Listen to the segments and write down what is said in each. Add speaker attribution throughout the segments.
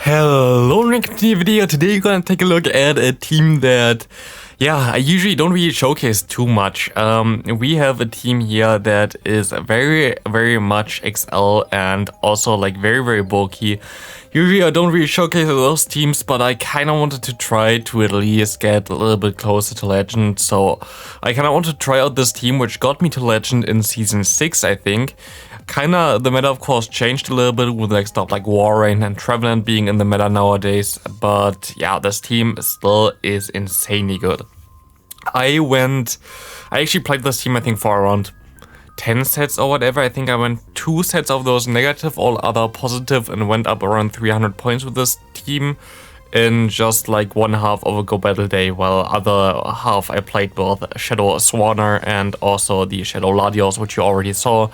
Speaker 1: Hello, in the video. Today we're gonna take a look at a team that, I usually don't really showcase too much. We have a team here that is very much XL and also like very bulky. Usually I don't really showcase those teams, but I kind of wanted to try to at least get a little bit closer to Legend. So I kind of want to try out this team, which got me to Legend in Season 6, I think. Kinda, the meta of course changed a little bit with like stuff like NiRiain and Trevenant being in the meta nowadays, but yeah, this team still is insanely good. I actually played this team I think for around 10 sets or whatever. I think I went 2 sets of those negative, all other positive, and went up around 300 points with this team in just like one half of a Go Battle day, while other half I played both Shadow Swanner and also the Shadow Latios, which you already saw.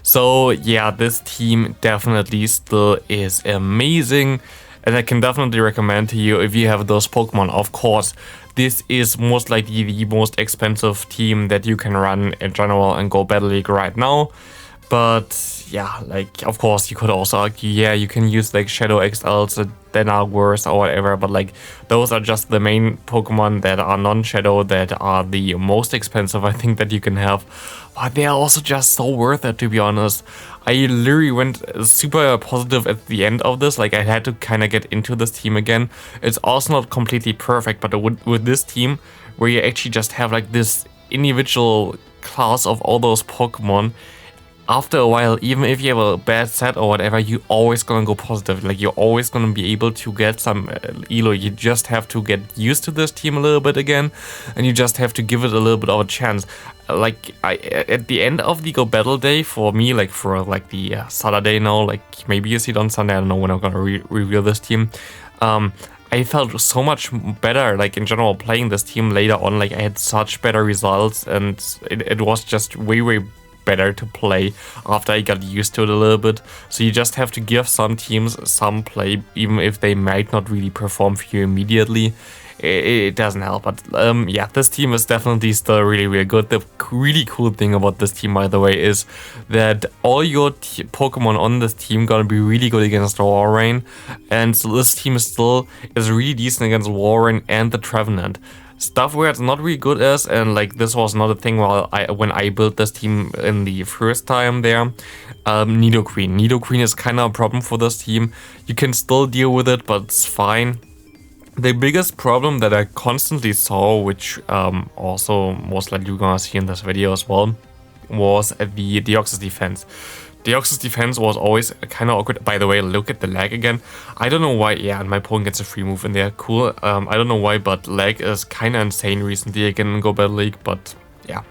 Speaker 1: So yeah, this team definitely still is amazing, and I can definitely recommend to you if you have those Pokemon. Of course, this is most likely the most expensive team that you can run in general in Go Battle League right now. But yeah, like of course you could also argue, yeah, you can use like Shadow XLs that are worse or whatever, but like those are just the main Pokemon that are non-Shadow that are the most expensive I think that you can have. But they are also just so worth it, to be honest. I literally went super positive at the end of this, like I had to kind of get into this team again. It's also not completely perfect, but with this team where you actually just have like this individual class of all those Pokemon, after a while, even if you have a bad set or whatever, you always gonna go positive. Like you're always gonna be able to get some elo. You just have to get used to this team a little bit again, and you just have to give it a little bit of a chance. Like at the end of the Go Battle day, for me, like for like the Saturday now, like maybe you see it on Sunday, I don't know when I'm gonna reveal this team. I felt so much better, like in general, playing this team later on. Like I had such better results, and it was just way better to play after I got used to it a little bit. So you just have to give some teams some play, even if they might not really perform for you immediately. It doesn't help, but yeah, this team is definitely still really good. The really cool thing about this team, by the way, is that all your Pokemon on this team gonna be really good against NiRiain, and so this team is really decent against NiRiain and the Trevenant. Stuff where it's not really good is, and like this was not a thing when I built this team in the first time there, Nidoqueen. Nidoqueen is kind of a problem for this team. You can still deal with it, but it's fine. The biggest problem that I constantly saw, which also most likely you're gonna see in this video as well, was the Deoxys defense. Deoxys defense was always kind of awkward. By the way, look at the lag again. I don't know why. Yeah, and my opponent gets a free move in there. Cool. I don't know why, but lag is kind of insane recently again in Go Battle League. But yeah,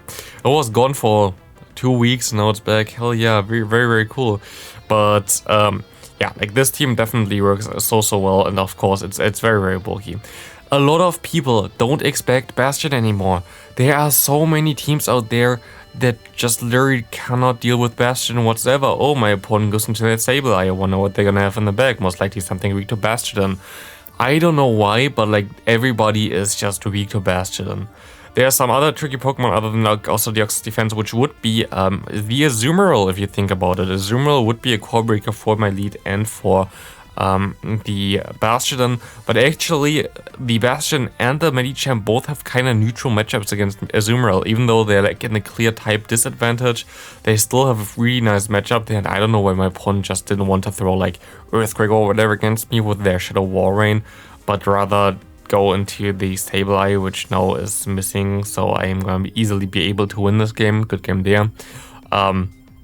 Speaker 1: it was gone for 2 weeks. Now it's back. Hell yeah, very cool. But yeah, like this team definitely works so well, and of course it's very bulky. A lot of people don't expect Bastion anymore. There are so many teams out there that just literally cannot deal with Bastion whatsoever. Oh, my opponent goes into that Sableye. I wonder what they're gonna have in the back. Most likely something weak to Bastiodon. I don't know why, but like everybody is just weak to Bastiodon. There are some other tricky Pokemon other than like also Deoxys defense, which would be the Azumarill, if you think about it. Azumarill would be a core breaker for my lead and for the Bastiodon, but actually the Bastion and the Medicham both have kind of neutral matchups against Azumarill. Even though they're like in a clear type disadvantage, they still have a really nice matchup there, and I don't know why my opponent just didn't want to throw like Earthquake or whatever against me with their Shadow NiRiain, but rather go into the Sableye, which now is missing, so I am gonna easily be able to win this game. Good game there.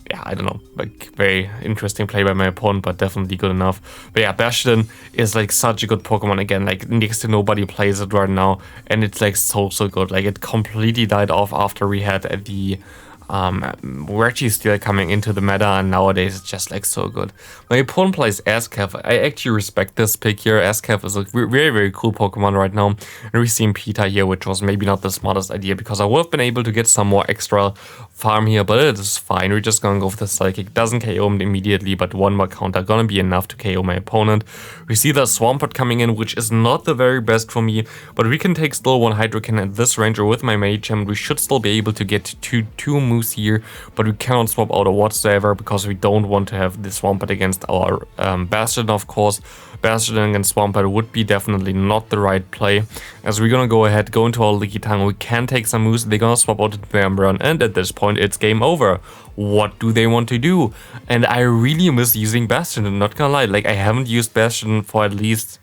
Speaker 1: Yeah, I don't know, like very interesting play by my opponent, but definitely good enough. But yeah, Bastiodon is like such a good Pokemon again, like next to nobody plays it right now, and it's like so good. Like it completely died off after we had the we're actually still coming into the meta, and nowadays it's just like so good. My opponent plays Ascav. I actually respect this pick here. Ascav is a very cool Pokemon right now. And we've seen Peter here, which was maybe not the smartest idea, because I would have been able to get some more extra farm here, but it is fine. We're just gonna go for the Psychic. Doesn't KO him immediately, but one more counter gonna be enough to KO my opponent. We see the Swampert coming in, which is not the very best for me, but we can take still one Hydro Cannon at this range, or with my Medicham, we should still be able to get two moves here, but we cannot swap out or whatsoever because we don't want to have the Swampert against our Bastion, of course. Bastiodon against Swampert would be definitely not the right play. As we're gonna go ahead, go into our Lickitung, we can take some moves, they're gonna swap out the Umbreon, and at this point it's game over. What do they want to do? And I really miss using Bastiodon, not gonna lie. Like, I haven't used Bastiodon for at least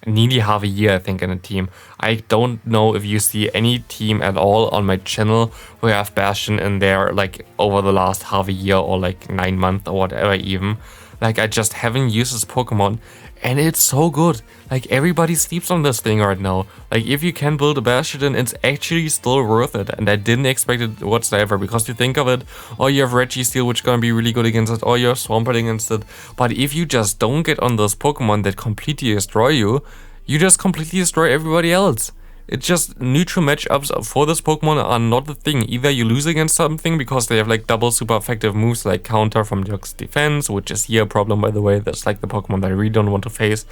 Speaker 1: nearly half a year, I think, in a team. I don't know if you see any team at all on my channel who have Bastion in there like over the last half a year or like 9 months or whatever even. Like, I just haven't used this Pokemon and it's so good. Like, everybody sleeps on this thing right now. Like, if you can build a Bastiodon, it's actually still worth it. And I didn't expect it whatsoever, because you think of it, or you have Registeel, which is gonna be really good against it, or you have Swampert against it. But if you just don't get on those Pokemon that completely destroy you, you just completely destroy everybody else. It's just neutral matchups for this Pokemon are not the thing. Either you lose against something because they have like double super effective moves like counter from Deoxys defense, which is here a problem, by the way. That's like the Pokemon that I really don't want to face.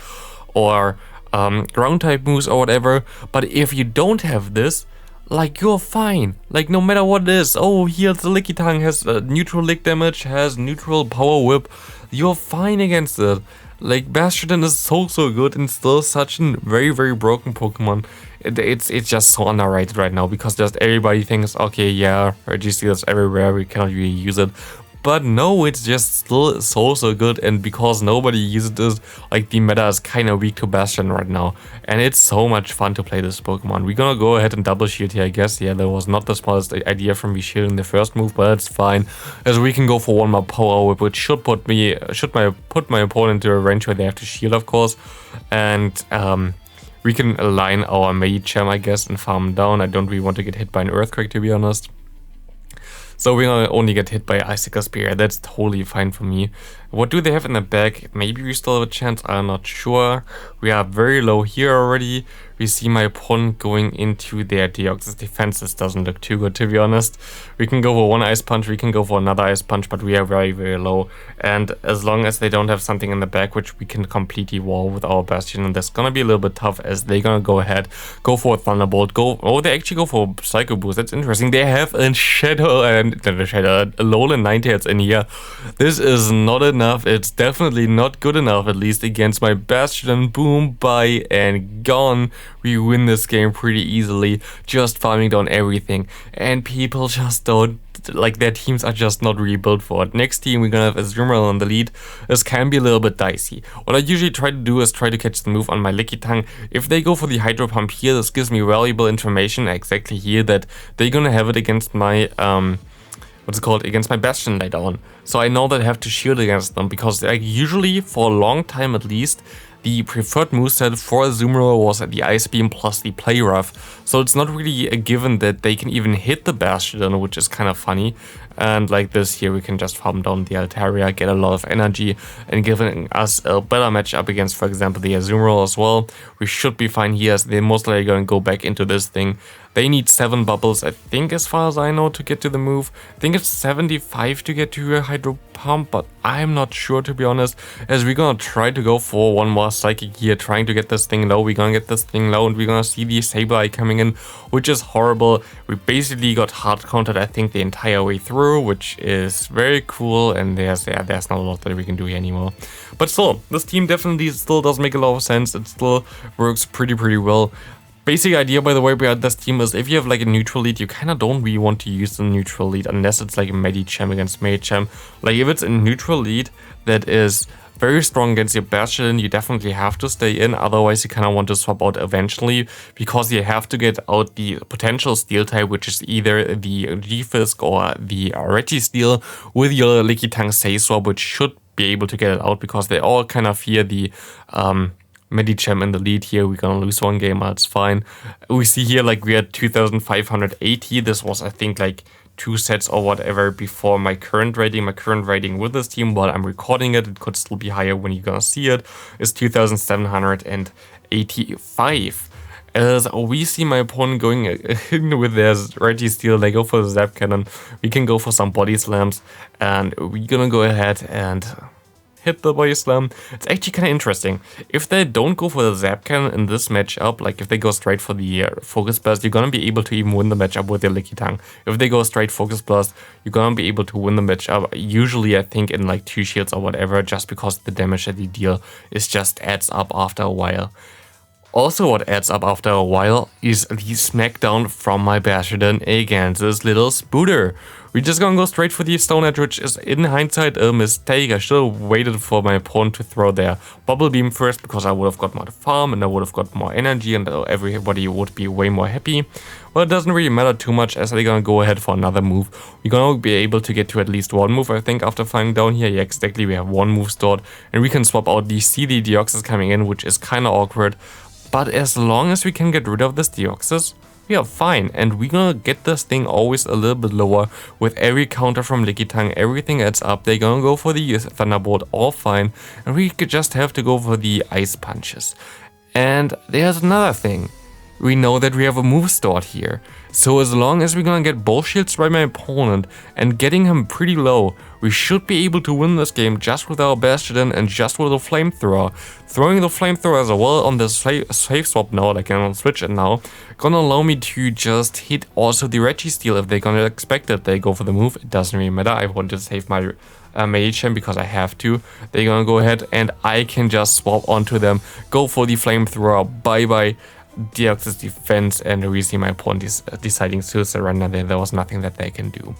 Speaker 1: Or ground type moves or whatever. But if you don't have this, like, you're fine. Like, no matter what it is. Oh, here's the Lickitung, has neutral lick damage, has neutral power whip. You're fine against it. Like, Bastiodon is so good and still such a very broken Pokemon. It's just so underrated right now, because just everybody thinks, okay, yeah, Registeel is everywhere, we cannot really use it. But no, it's just still so good, and because nobody uses it, like, the meta is kind of weak to Bastion right now. And it's so much fun to play this Pokemon. We're gonna go ahead and double shield here, I guess. Yeah, that was not the smartest idea from me shielding the first move, but it's fine. As we can go for one more power whip, which should put my opponent into a range where they have to shield, of course. And we can align our Medicham, I guess, and farm down. I don't really want to get hit by an Earthquake, to be honest. So we're gonna only get hit by Icicle Spear. That's totally fine for me. What do they have in the back? Maybe we still have a chance, I'm not sure. We are very low here already. We see my opponent going into their Deoxys defense. This doesn't look too good, to be honest. We can go for one Ice Punch, we can go for another Ice Punch, but we are very low. And as long as they don't have something in the back which we can completely wall with our Bastion, and that's gonna be a little bit tough, as they're gonna go ahead, go for a Thunderbolt, they actually go for Psycho Boost. That's interesting. They have a Shadow and a Alolan Ninetales in here. This is not enough. It's definitely not good enough, at least against my Bastion. Boom, bye, and gone. We win this game pretty easily, just farming down everything, and people just don't, like, their teams are just not really built for it. Next team, we're gonna have Azumarill on the lead. This can be a little bit dicey. What I usually try to do is try to catch the move on my Lickitung. If they go for the Hydro Pump here, this gives me valuable information exactly here that they're gonna have it against my against my Bastion later on. So I know that I have to shield against them, because like, usually, for a long time at least, the preferred moveset for Azumarill was the Ice Beam plus the Play Rough. So it's not really a given that they can even hit the Bastiodon, which is kind of funny. And like this here, we can just farm down the Altaria, get a lot of energy, and giving us a better matchup against, for example, the Azumarill as well. We should be fine here, as they're most likely going to go back into this thing. They need 7 bubbles, I think, as far as I know, to get to the move. I think it's 75 to get to a Hydro Pump, but I'm not sure, to be honest. As we're gonna try to go for one more Psychic here, trying to get this thing low. We're gonna get this thing low, and we're gonna see the Sableye coming in, which is horrible. We basically got hard countered, I think, the entire way through, which is very cool, and there's not a lot that we can do here anymore. But still, this team definitely still does make a lot of sense. It still works pretty well. Basic idea, by the way, behind this team is if you have like a neutral lead, you kind of don't really want to use the neutral lead unless it's like a Medicham against Medicham. Like, if it's a neutral lead that is very strong against your Bastion, you definitely have to stay in. Otherwise, you kind of want to swap out eventually, because you have to get out the potential Steel type, which is either the G-Fisk or the Registeel, with your Lickitung Say Swap, which should be able to get it out, because they all kind of fear the Medicham in the lead here. We're gonna lose one game, that's fine. We see here like we had 2580. This was, I think, like 2 sets or whatever before my current rating. My current rating with this team, while I'm recording it, it could still be higher when you're gonna see it, is 2785. As we see my opponent going in with their Registeel, they go for the Zap Cannon. We can go for some Body Slams, and we're gonna go ahead and hit the body slam. It's actually kind of interesting. If they don't go for the zap cannon in this matchup, like if they go straight for the focus blast, you're gonna be able to even win the matchup with your Lickitung. If they go straight focus blast, you're gonna be able to win the matchup. Usually I think in like 2 shields or whatever, just because the damage that you deal is just adds up after a while. Also what adds up after a while is the smackdown from my Bastiodon against this little Spooter. We're just gonna go straight for the Stone Edge, which is in hindsight a mistake. I should have waited for my opponent to throw their Bubble Beam first, because I would have got more farm and I would have got more energy and everybody would be way more happy. Well, it doesn't really matter too much, as they're gonna go ahead for another move. We're gonna be able to get to at least 1 move, I think, after flying down here. Yeah, exactly, we have 1 move stored, and we can swap out the CD Deoxys coming in, which is kinda awkward. But as long as we can get rid of this Deoxys, we are fine, and we're gonna get this thing always a little bit lower with every counter from Lickitung. Everything adds up. They're gonna go for the Thunderbolt, all fine, and we could just have to go for the Ice Punches. And there's another thing. We know that we have a move stored here. So as long as we're gonna get both shields by my opponent and getting him pretty low, we should be able to win this game just with our Bastiodon and just with a Flamethrower. Throwing the Flamethrower as well on the safe swap now, like I can switch it now, gonna allow me to just hit also the Registeel if they're gonna expect it. They go for the move, it doesn't really matter. I want to save my Mage because I have to. They're gonna go ahead and I can just swap onto them, go for the Flamethrower, bye bye Deoxys defense, and we see my opponent is deciding to surrender. There was nothing that they can do.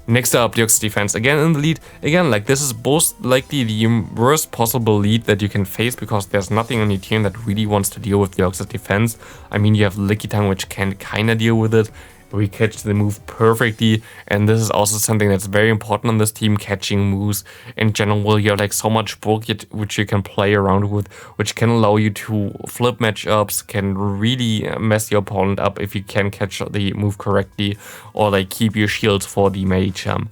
Speaker 1: Next up, Deoxys defense again in the lead. Again, like this is most likely the worst possible lead that you can face, because there's nothing on your team that really wants to deal with Deoxys defense. I mean, you have Lickitung, which can kinda deal with it. We catch the move perfectly, and this is also something that's very important on this team, catching moves. In general, you have like so much bulk which you can play around with, which can allow you to flip matchups, can really mess your opponent up if you can catch the move correctly, or like keep your shields for the Medicham.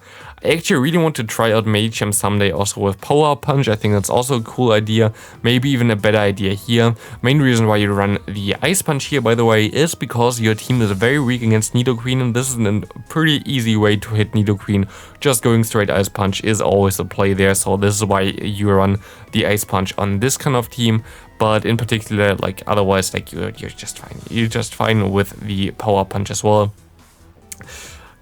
Speaker 1: I actually really want to try out Medicham someday also with Power Punch. I think that's also a cool idea, maybe even a better idea here. Main reason why you run the Ice Punch here, by the way, is because your team is very weak against Nidoqueen, and this is a pretty easy way to hit Nidoqueen. Just going straight Ice Punch is always a play there, so this is why you run the Ice Punch on this kind of team. But in particular, like otherwise, like you're just fine. You're just fine with the Power Punch as well.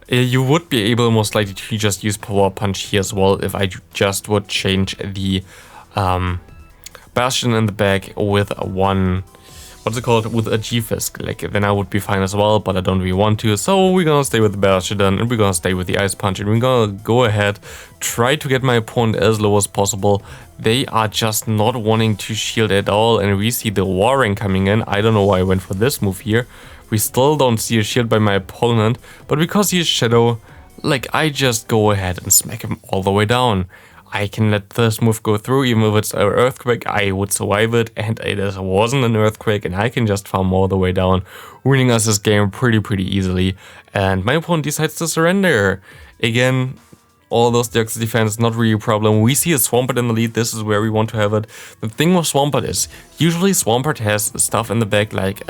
Speaker 1: You would be able most likely to just use Power Punch here as well if I just would change the Bastion in the back with one, what's it called, with a G-Fisk. Like then I would be fine as well, but I don't really want to. So we're gonna stay with the Bastiodon, and we're gonna stay with the Ice Punch, and we're gonna go ahead, try to get my opponent as low as possible. They are just not wanting to shield at all, and we see the Warring coming in. I don't know why I went for this move here. We still don't see a shield by my opponent, but because he is Shadow, like I just go ahead and smack him all the way down. I can let this move go through, even if it's an Earthquake, I would survive it, and it wasn't an Earthquake, and I can just farm all the way down, winning us this game pretty easily. And my opponent decides to surrender. Again, all those Deoxys defense, not really a problem. We see a Swampert in the lead, this is where we want to have it. The thing with Swampert is, usually Swampert has stuff in the back like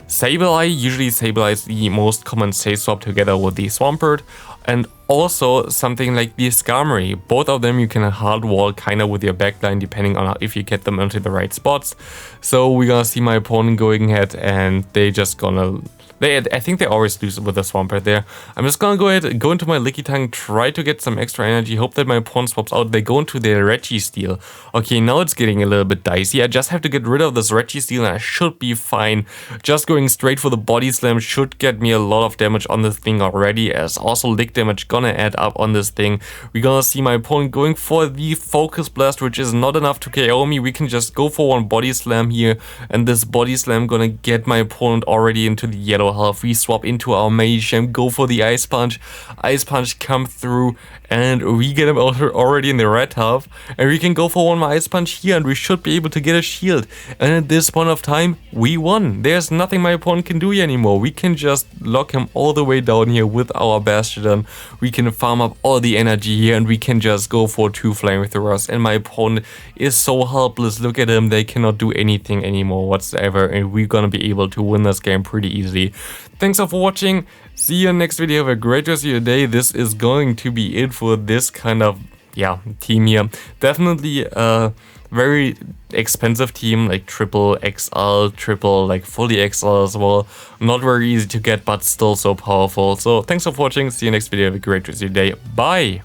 Speaker 1: Sableye. Usually Sableye is the most common safe swap together with the Swampert, and also something like the Skarmory. Both of them you can hard wall kinda with your backline depending on if you get them into the right spots. So we're gonna see my opponent going ahead, and they just gonna... I think they always lose with the Swampert there. I'm just gonna go ahead and go into my Lickitung, try to get some extra energy, hope that my opponent swaps out. They go into their Registeel. Okay, now it's getting a little bit dicey. I just have to get rid of this Registeel and I should be fine. Just going straight for the Body Slam should get me a lot of damage on this thing already, as also Lick damage gonna add up on this thing. We're gonna see my opponent going for the Focus Blast, which is not enough to KO me. We can just go for one Body Slam here, and this Body Slam gonna get my opponent already into the yellow health. We swap into our Medicham, go for the Ice Punch. Ice Punch come through, and we get him already in the red health. And we can go for one more Ice Punch here, and we should be able to get a shield. And at this point of time, we won. There's nothing my opponent can do here anymore. We can just lock him all the way down here with our Bastiodon. We can farm up all the energy here, and we can just go for 2 Flamethrowers. And my opponent is so helpless. Look at him. They cannot do anything anymore whatsoever. And we're gonna be able to win this game pretty easily. Thanks for watching. See you in the next video. Have a great rest of your day. This is going to be it for this kind of yeah, team here. Definitely a very expensive team, like triple XL, triple like fully XL as well. Not very easy to get, but still so powerful. So thanks for watching. See you next video. Have a great rest of your day. Bye.